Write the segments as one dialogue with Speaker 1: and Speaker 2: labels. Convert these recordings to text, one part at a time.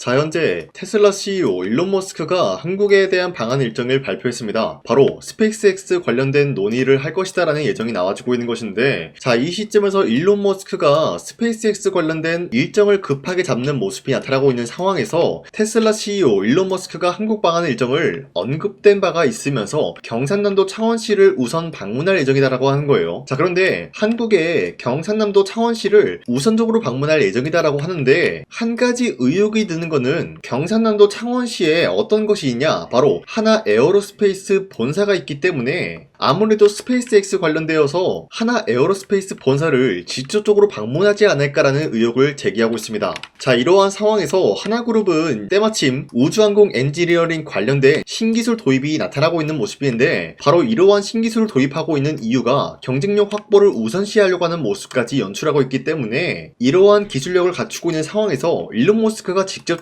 Speaker 1: 자, 현재 테슬라 CEO 일론 머스크가 한국에 대한 방한 일정을 발표했습니다. 바로 스페이스X 관련된 논의를 할 것이다 라는 예정이 나와지고 있는 것인데, 자, 이 시점에서 일론 머스크가 스페이스X 관련된 일정을 급하게 잡는 모습이 나타나고 있는 상황에서 테슬라 CEO 일론 머스크가 한국 방한 일정을 언급된 바가 있으면서 경산남도 창원시를 우선 방문할 예정이다라고 하는 거예요. 자, 그런데 한국의 경산남도 창원시를 우선적으로 방문할 예정이다라고 하는데, 한 가지 의혹이 드는 거는 경산남도 창원시에 어떤 것이 있냐, 바로 하나 에어로스페이스 본사가 있기 때문에 아무래도 스페이스X 관련되어서 하나 에어로스페이스 본사를 직접적으로 방문하지 않을까라는 의혹을 제기하고 있습니다. 자, 이러한 상황에서 하나그룹은 때마침 우주항공 엔지니어링 관련된 신기술 도입이 나타나고 있는 모습인데, 바로 이러한 신기술을 도입하고 있는 이유가 경쟁력 확보를 우선시하려고 하는 모습까지 연출하고 있기 때문에, 이러한 기술력을 갖추고 있는 상황에서 일론 머스크가 직접적으로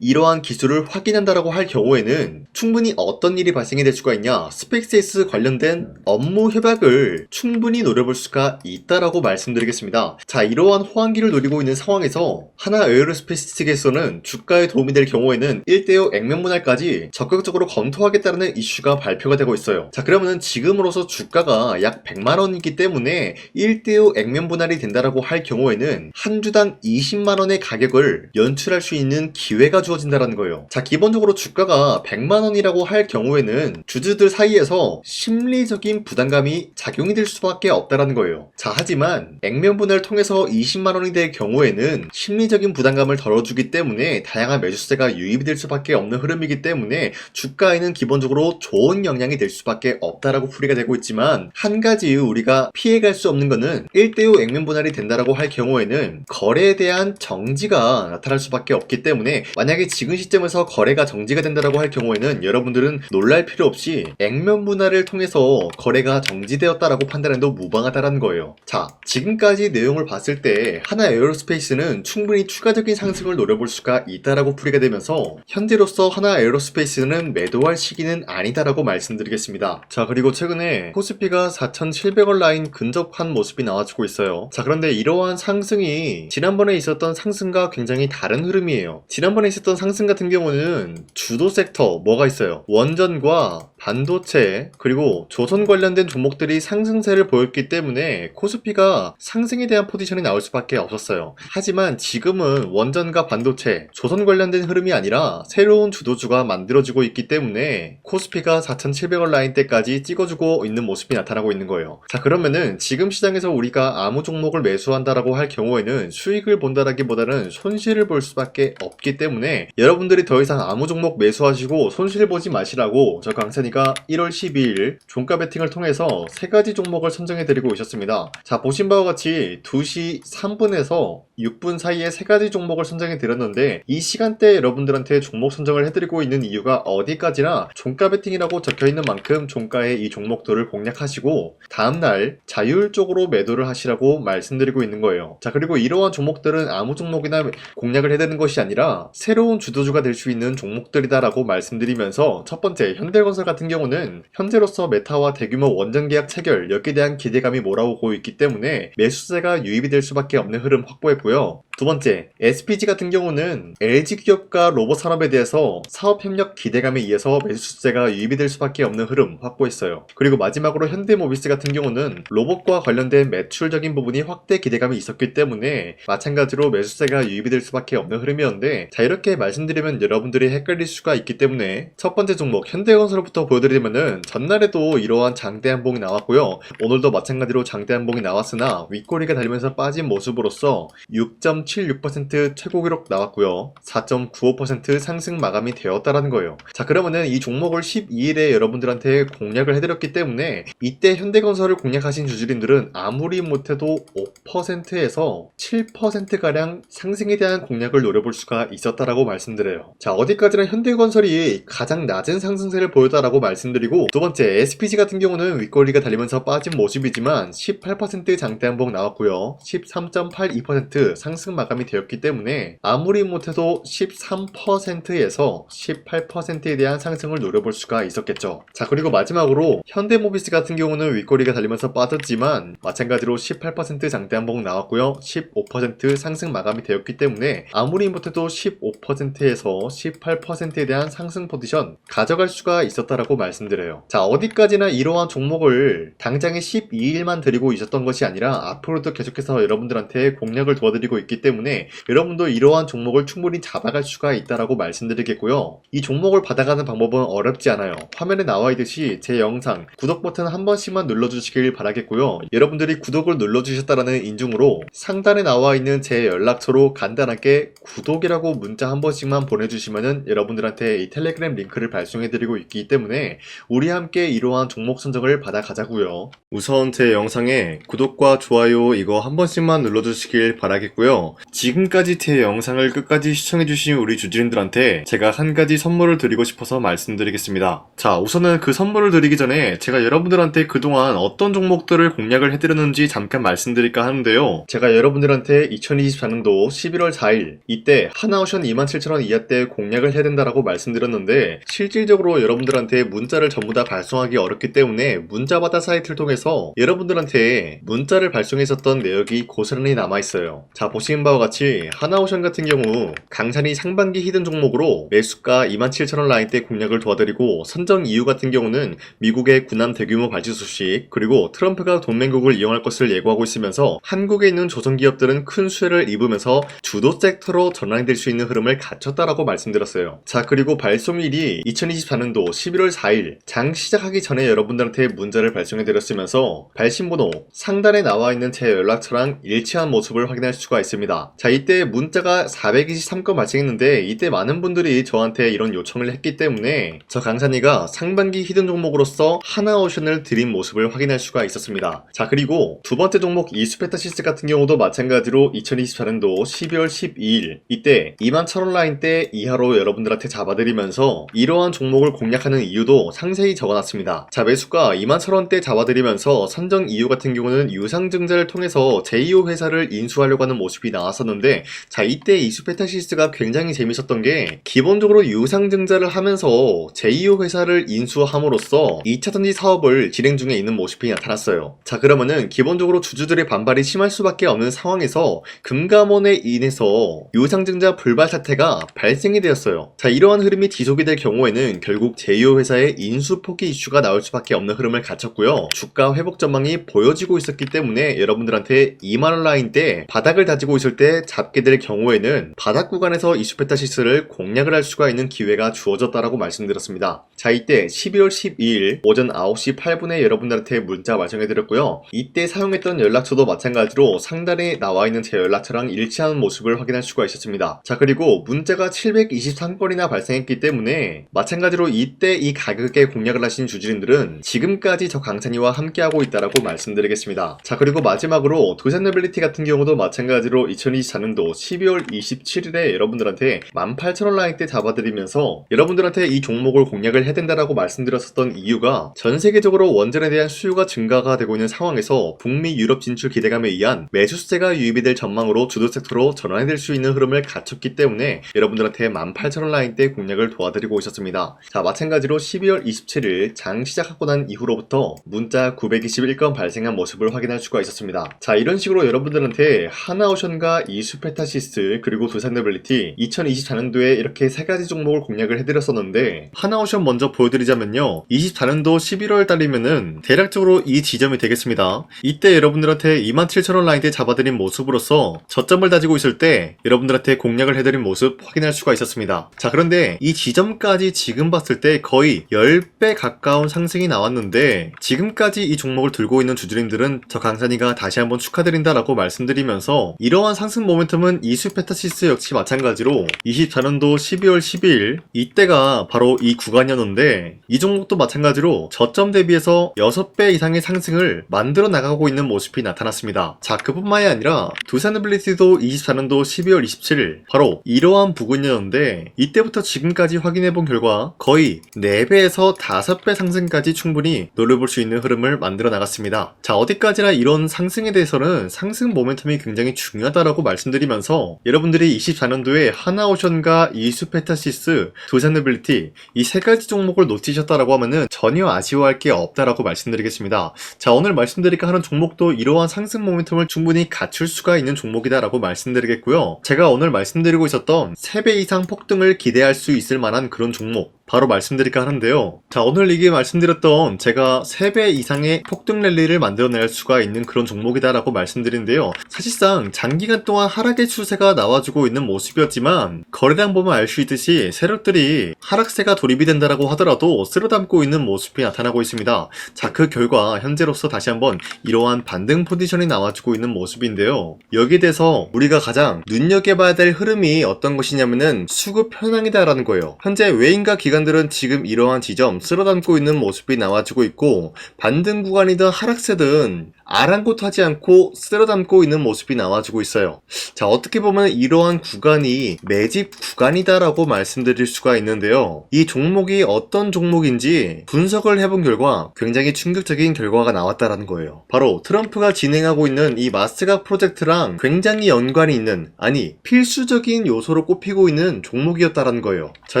Speaker 1: 이러한 기술을 확인한다라고 할 경우에는 충분히 어떤 일이 발생이 될 수가 있냐, 스페이스X 관련된 업무 협약을 충분히 노려볼 수가 있다라고 말씀드리겠습니다. 자, 이러한 호황기를 노리고 있는 상황에서 하나 에어로스페이스 측에서는 주가에 도움이 될 경우에는 1대5 액면 분할까지 적극적으로 검토하겠다는 이슈가 발표가 되고 있어요. 자, 그러면은 지금으로서 주가가 약 100만원이기 때문에 1대5 액면 분할이 된다라고 할 경우에는 한 주당 20만원의 가격을 연출할 수 있는 기회가 주어진다라는 거예요. 자, 기본적으로 주가가 100만원이라고 할 경우에는 주주들 사이에서 심리적인 부담감이 작용이 될 수밖에 없다라는 거예요. 자, 하지만 액면 분할을 통해서 20만원이 될 경우에는 심리적인 부담감을 덜어주기 때문에 다양한 매수세가 유입이 될 수밖에 없는 흐름이기 때문에 주가에는 기본적으로 좋은 영향이 될 수밖에 없다라고 풀이가 되고 있지만, 한 가지 우리가 피해갈 수 없는 거는 1대5 액면 분할이 된다라고 할 경우에는 거래에 대한 정지가 나타날 수밖에 없기 때문에, 만약에 지금 시점에서 거래가 정지가 된다라고 할 경우에는 여러분들은 놀랄 필요 없이 액면 분할을 통해서 거래가 정지되었다라고 판단해도 무방하다라는 거예요. 자, 지금까지 내용을 봤을 때 하나 에어로스페이스는 충분히 추가적인 상승을 노려볼 수가 있다라고 풀이가 되면서, 현재로서 하나 에어로스페이스는 매도할 시기는 아니다라고 말씀드리겠습니다. 자, 그리고 최근에 코스피가 4,700원 라인 근접한 모습이 나와주고 있어요. 자, 그런데 이러한 상승이 지난번에 있었던 상승과 굉장히 다른 흐름이에요. 지난번에 있었던 상승 같은 경우는 주도 섹터 뭐가 있어요? 원전과 반도체 그리고 조선 관련된 종목들이 상승세를 보였기 때문에 코스피가 상승에 대한 포지션이 나올 수밖에 없었어요. 하지만 지금은 원전과 반도체, 조선 관련된 흐름이 아니라 새로운 주도주가 만들어지고 있기 때문에 코스피가 4,700원 라인대까지 찍어주고 있는 모습이 나타나고 있는 거예요. 자, 그러면은 지금 시장에서 우리가 아무 종목을 매수한다라고 할 경우에는 수익을 본다라기보다는 손실을 볼 수밖에 없기 때문에, 여러분들이 더 이상 아무 종목 매수하시고 손실 보지 마시라고 저 강찬이가 1월 12일 종가 베팅을 통해서 3가지 종목을 선정해드리고 있었습니다. 자, 보신 바와 같이 2시 3분에서 6분 사이에 3가지 종목을 선정해드렸는데, 이 시간대에 여러분들한테 종목 선정을 해드리고 있는 이유가 어디까지나 종가 베팅이라고 적혀있는 만큼 종가에 이 종목들을 공략하시고 다음날 자율적으로 매도를 하시라고 말씀드리고 있는 거예요. 자, 그리고 이러한 종목들은 아무 종목이나 공략을 해드리는 것이 아니라 새로운 주도주가 될 수 있는 종목들이다라고 말씀드리면서, 첫 번째 현대건설 같은 경우는 현재로서 메타와 대규모 원전 계약 체결, 여기에 대한 기대감이 몰아오고 있기 때문에 매수세가 유입이 될 수밖에 없는 흐름 확보했고요. 두 번째, SPG 같은 경우는 LG 기업과 로봇 산업에 대해서 사업 협력 기대감에 의해서 매수세가 유입이 될 수밖에 없는 흐름 확보했어요. 그리고 마지막으로 현대모비스 같은 경우는 로봇과 관련된 매출적인 부분이 확대 기대감이 있었기 때문에 마찬가지로 매수세가 유입이 될 수밖에 없는 흐름이었는데, 자, 이렇게 말씀드리면 여러분들이 헷갈릴 수가 있기 때문에 첫 번째 종목 현대건설부터 보여드리면은 전날에도 이러한 장대 한봉이 나왔고요. 오늘도 마찬가지로 장대 한봉이 나왔으나 윗꼬리가 달리면서 빠진 모습으로서 6.76% 최고 기록 나왔고요. 4.95% 상승 마감이 되었다라는 거예요. 자, 그러면은 이 종목을 12일에 여러분들한테 공략을 해드렸기 때문에, 이때 현대건설을 공략하신 주주님들은 아무리 못해도 5%에서 7%가량 상승에 대한 공략을 노려볼 수가 있었다라고 말씀드려요. 자, 어디까지나 현대건설이 가장 낮은 상승세를 보였다라고 말씀드리고, 두 번째 SPG 같은 경우는 윗꼬리가 달리면서 빠진 모습이지만 18% 장대 한봉 나왔고요. 13.82% 상승 마감이 되었기 때문에 아무리 못해도 13%에서 18%에 대한 상승을 노려볼 수가 있었겠죠. 자, 그리고 마지막으로 현대모비스 같은 경우는 윗꼬리가 달리면서 빠졌지만 마찬가지로 18% 장대 한봉 나왔고요. 15% 상승 마감이 되었기 때문에 아무리 못해도 15%에서 18%에 대한 상승 포지션 가져갈 수가 있었다라고 말씀드려요. 자, 어디까지나 이러한 종목을 당장에 12일만 드리고 있었던 것이 아니라 앞으로도 계속해서 여러분들한테 공략을 도와드리고 있기 때문에 여러분도 이러한 종목을 충분히 잡아갈 수가 있다라고 말씀드리겠고요. 이 종목을 받아가는 방법은 어렵지 않아요. 화면에 나와 있듯이 제 영상 구독 버튼 한 번씩만 눌러주시길 바라겠고요. 여러분들이 구독을 눌러주셨다라는 인증으로 상단에 나와 있는 제 연락처로 간단하게 구독이라고 문자 한 번씩만 보내주시면은 여러분들한테 이 텔레그램 링크를 발송해드리고 있기 때문에 우리 함께 이러한 종목 선정을 받아가자고요. 우선 제 영상에 구독과 좋아요 이거 한 번씩만 눌러주시길 바라겠고요. 지금까지 제 영상을 끝까지 시청해주신 우리 주주님들한테 제가 한 가지 선물을 드리고 싶어서 말씀드리겠습니다. 자, 우선은 그 선물을 드리기 전에 제가 여러분들한테 그동안 어떤 종목들을 공략을 해드렸는지 잠깐 말씀드릴까 하는데요. 제가 여러분들한테 2024년도 11월 4일 이때 하나오션 27,000원 이하때 공략을 해야 된다라고 말씀드렸는데 실질적으로 여러분들한테 문자를 전부 다 발송하기 어렵기 때문에 문자받아 사이트를 통해서 여러분들한테 문자를 발송했었던 내역이 고스란히 남아있어요. 자, 보시는 바와 같이 하나오션 같은 경우 강산이 상반기 히든 종목으로 매수가 27,000원 라인대 공략을 도와드리고 선정 이유 같은 경우는 미국의 군함 대규모 발주 소식 그리고 트럼프가 동맹국을 이용할 것을 예고하고 있으면서 한국에 있는 조선기업들은 큰 수혜를 입으면서 주도 섹터로 전환될 수 있는 흐름을 갖췄다라고 말씀드렸어요. 자, 그리고 발송일이 2024년도 11월 4일 장 시작하기 전에 여러분들한테 문자를 발송해드렸으면서 발신번호 상단에 나와 있는 제 연락처랑 일치한 모습을 확인할 수가 있습니다. 자, 이때 문자가 423건 발생했는데 이때 많은 분들이 저한테 이런 요청을 했기 때문에 저 강산이가 상반기 히든 종목으로서 하나오션을 드린 모습을 확인할 수가 있었습니다. 자, 그리고 두 번째 종목 이수페타시스 같은 경우도 마찬가지로 2024년도 12월 12일 이때 21,000원 라인대 이하로 여러분들한테 잡아드리면서 이러한 종목을 공략하는 이유도 상세히 적어놨습니다. 자, 매수가 21,000원대 잡아드리면서 선정 이유 같은 경우는 유상증자를 통해서 제2호 회사를 인수하려고 하는 모습이 나왔었는데 자, 이때 이수페타시스가 굉장히 재밌었던 게 기본적으로 유상증자를 하면서 제2호 회사를 인수함으로써 2차전지 사업을 진행 중에 있는 모습이 나타났어요. 자, 그러면은 기본적으로 주주들의 반발이 심할 수밖에 없는 상황에서 금감원에 인해서 유상증자 불발 사태가 발생이 되었어요. 자, 이러한 흐름이 지속이 될 경우에는 결국 제2호 회사의 인수 포기 이슈가 나올 수밖에 없는 흐름을 갖췄고요. 주가 회복 전망이 보여지고 있었기 때문에 여러분들한테 2만원 라인대 바닥을 다지고 있을 때 잡게 될 경우에는 바닥 구간에서 이수페타시스를 공략을 할 수가 있는 기회가 주어졌다라고 말씀드렸습니다. 자, 이때 12월 12일 오전 9시 8분에 여러분들한테 문자 발송해드렸고요. 이때 사용했던 연락처도 마찬가지로 상단에 나와 있는 제 연락처랑 일치하는 모습을 확인할 수가 있었습니다. 자, 그리고 문자가 723건이나 발생했기 때문에 마찬가지로 이때 이 가격에 공략을 하신 주주님들은 지금까지 저 강산이와 함께하고 있다라고 말씀드리겠습니다. 자, 그리고 마지막으로 두산노빌리티 같은 경우도 마찬가지로 2024년도 12월 27일에 여러분들한테 18,000원 라인대 잡아드리면서 여러분들한테 이 종목을 공략을 해야 된다라고 말씀드렸었던 이유가 전 세계적으로 원전에 대한 수요가 증가가 되고 있는 상황에서 북미 유럽 진출 기대감에 의한 매수세가 유입이 될 전망으로 주도 섹터로 전환될 수 있는 흐름을 갖췄기 때문에 여러분들한테 18,000원 라인대 공략을 도와드리고 있었습니다. 자, 마찬가지로 12월 27일 장 시작하고 난 이후로부터 문자 921건 발생한 모습을 확인할 수가 있었습니다. 자, 이런 식으로 여러분들한테 하나오션과 이수페타시스 그리고 두산노빌리티 2024년도에 이렇게 세 가지 종목을 공략을 해드렸었는데 하나오션 먼저 보여드리자면요. 24년도 11월 달이면은 대략적으로 이 지점이 되겠습니다. 이때 여러분들한테 27,000원 라인대 잡아드린 모습으로서 저점을 다지고 있을 때 여러분들한테 공략을 해드린 모습 확인할 수가 있었습니다. 자, 그런데 이 지점까지 지금 봤을 때 거의 10배 가까운 상승이 나왔는데 지금까지 이 종목을 들고 있는 주주님들은 저 강산이가 다시 한번 축하드린다라고 말씀드리면서 이러한 상승 모멘텀은 이수페타시스 역시 마찬가지로 24년도 12월 12일 이때가 바로 이 구간이었는데 이 종목도 마찬가지로 저점 대비해서 6배 이상의 상승을 만들어 나가고 있는 모습이 나타났습니다. 자, 그뿐만이 아니라 두산노빌리티도 24년도 12월 27일 바로 이러한 부근이었는데 이때부터 지금까지 확인해본 결과 거의 4배에서 5배 상승까지 충분히 노려볼 수 있는 흐름을 만들어 나갔습니다. 자, 어디까지나 이런 상승에 대해서는 상승 모멘텀이 굉장히 중요하다라고 있다라고 말씀드리면서 여러분들이 24년도에 하나오션과 이수페타시스, 두산노빌리티 이 세 가지 종목을 놓치셨다라고 하면은 전혀 아쉬워할 게 없다라고 말씀드리겠습니다. 자, 오늘 말씀드릴까 하는 종목도 이러한 상승 모멘텀을 충분히 갖출 수가 있는 종목이다라고 말씀드리겠고요. 제가 오늘 말씀드리고 있었던 3배 이상 폭등을 기대할 수 있을 만한 그런 종목 바로 말씀드릴까 하는데요. 자, 오늘 이게 말씀드렸던 제가 3배 이상의 폭등 랠리를 만들어낼 수가 있는 그런 종목이다라고 말씀드리는데요. 사실상 장기간 동안 하락의 추세가 나와주고 있는 모습이었지만 거래량 보면 알 수 있듯이 세력들이 하락세가 돌입이 된다라고 하더라도 쓸어담고 있는 모습이 나타나고 있습니다. 자, 그 결과 현재로서 다시 한번 이러한 반등 포지션이 나와주고 있는 모습인데요. 여기에 대해서 우리가 가장 눈여겨봐야 될 흐름이 어떤 것이냐면은 수급 현황이다라는 거예요. 현재 외인과 기관들은 지금 이러한 지점 쓸어담고 있는 모습이 나와주고 있고 반등 구간이든 하락세든 아랑곳하지 않고 쓸어담고 있는 모습이 나와주고 있어요. 자, 어떻게 보면 이러한 구간이 매집 구간이다라고 말씀드릴 수가 있는데요. 이 종목이 어떤 종목인지 분석을 해본 결과 굉장히 충격적인 결과가 나왔다라는 거예요. 바로 트럼프가 진행하고 있는 이 마스가 프로젝트랑 굉장히 연관이 있는, 아니 필수적인 요소로 꼽히고 있는 종목이었다라는 거예요. 자,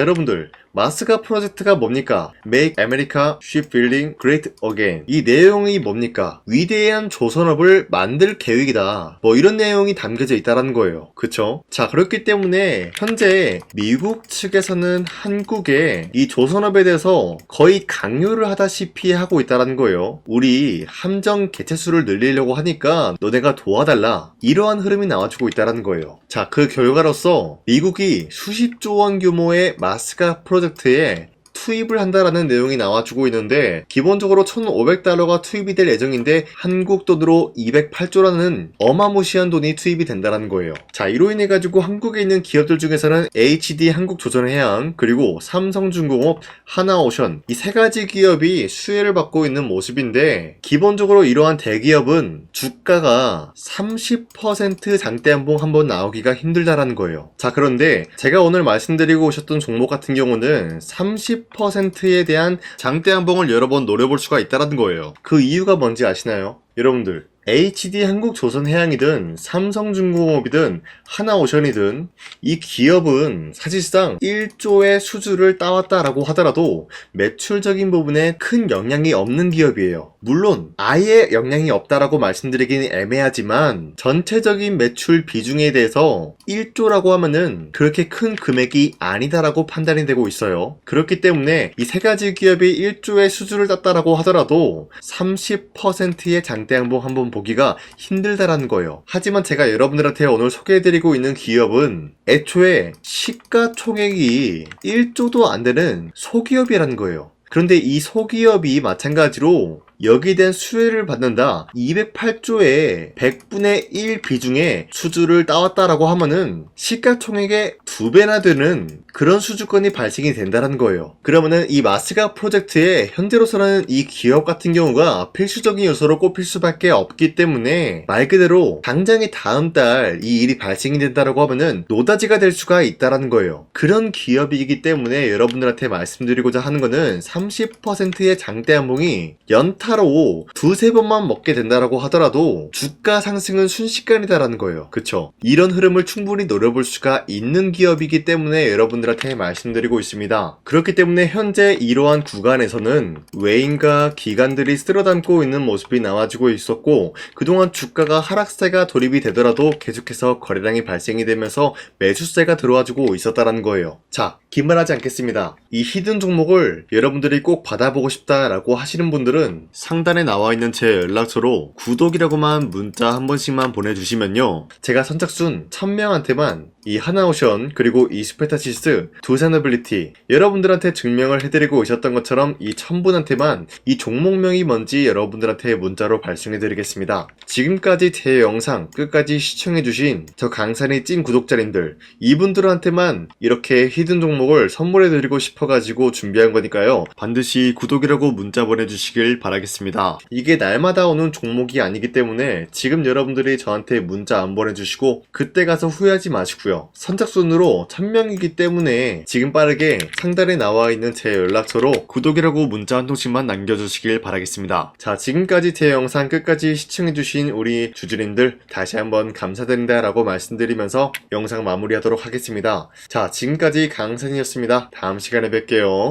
Speaker 1: 여러분들, 마스가 프로젝트가 뭡니까? Make America Shipbuilding Great Again. 이 내용이 뭡니까? 위대한 조선업을 만들 계획이다. 뭐 이런 내용이 담겨져 있다는 거예요. 그쵸? 자, 그렇기 때문에 현재 미국 측에서는 한국에 이 조선업에 대해서 거의 강요를 하다시피 하고 있다는 거예요. 우리 함정 개체수를 늘리려고 하니까 너네가 도와달라. 이러한 흐름이 나와주고 있다는 거예요. 자, 그 결과로서 미국이 수십조 원 규모의 마스가 프로젝트에 투입을 한다라는 내용이 나와주고 있는데 기본적으로 1,500달러가 투입이 될 예정인데 한국 돈으로 208조라는 어마무시한 돈이 투입이 된다는 거예요. 자, 이로 인해 가지고 한국에 있는 기업들 중에서는 HD 한국조선해양, 그리고 삼성중공업, 하나오션 이 세 가지 기업이 수혜를 받고 있는 모습인데 기본적으로 이러한 대기업은 주가가 30% 장대한봉 한번 나오기가 힘들다라는 거예요. 자, 그런데 제가 오늘 말씀드리고 오셨던 종목 같은 경우는 30%에 대한 장대 양봉을 여러 번 노려볼 수가 있다는 거예요. 그 이유가 뭔지 아시나요? 여러분들, HD 한국조선해양이든 삼성중공업이든 하나오션이든 이 기업은 사실상 1조의 수주를 따왔다라고 하더라도 매출적인 부분에 큰 영향이 없는 기업이에요. 물론 아예 영향이 없다라고 말씀드리긴 애매하지만 전체적인 매출 비중에 대해서 1조라고 하면은 그렇게 큰 금액이 아니다라고 판단이 되고 있어요. 그렇기 때문에 이 세 가지 기업이 1조의 수주를 땄다라고 하더라도 30%의 장대양봉 한번 보기가 힘들다라는 거예요. 하지만 제가 여러분들한테 오늘 소개해드리고 있는 기업은 애초에 시가총액이 1조도 안 되는 소기업이라는 거예요. 그런데 이 소기업이 마찬가지로 여기에 대한 수혜를 받는다. 208조의 100분의 1 비중의 수주를 따왔다라고 하면은 시가총액의 2배나 되는 그런 수주권이 발생이 된다는 거예요. 그러면은 이 마스가 프로젝트에 현재로서는 이 기업 같은 경우가 필수적인 요소로 꼽힐 수밖에 없기 때문에 말 그대로 당장의 다음 달 이 일이 발생이 된다라고 하면은 노다지가 될 수가 있다라는 거예요. 그런 기업이기 때문에 여러분들한테 말씀드리고자 하는 거는 30%의 장대한봉이 연타로 두세 번만 먹게 된다라고 하더라도 주가 상승은 순식간이다라는 거예요. 그쵸? 이런 흐름을 충분히 노려볼 수가 있는 기업이기 때문에 여러분들한테 말씀드리고 있습니다. 그렇기 때문에 현재 이러한 구간에서는 외인과 기관들이 쓸어담고 있는 모습이 나와주고 있었고 그동안 주가가 하락세가 돌입이 되더라도 계속해서 거래량이 발생이 되면서 매수세가 들어와주고 있었다는 거예요. 자, 긴말하지 않겠습니다. 이 히든 종목을 여러분들이 꼭 받아보고 싶다라고 하시는 분들은 상단에 나와있는 제 연락처로 구독이라고만 문자 한 번씩만 보내주시면요, 제가 선착순 1000명한테만 이 하나오션 그리고 이 스페타시스 두산노빌리티 여러분들한테 증명을 해드리고 오셨던 것처럼 이 1000분한테만 이 종목명이 뭔지 여러분들한테 문자로 발송해드리겠습니다. 지금까지 제 영상 끝까지 시청해주신 저 강산의 찐 구독자님들 이분들한테만 이렇게 히든 종목을 선물해드리고 싶어가지고 준비한 거니까요, 반드시 구독이라고 문자 보내주시길 바라겠습니다. 바라겠습니다. 이게 날마다 오는 종목이 아니기 때문에 지금 여러분들이 저한테 문자 안 보내주시고 그때 가서 후회하지 마시고요. 선착순으로 1000명이기 때문에 지금 빠르게 상단에 나와 있는 제 연락처로 구독이라고 문자 한 통씩만 남겨주시길 바라겠습니다. 자, 지금까지 제 영상 끝까지 시청해주신 우리 주주님들 다시 한번 감사드린다 라고 말씀드리면서 영상 마무리하도록 하겠습니다. 자, 지금까지 강산이었습니다. 다음 시간에 뵐게요.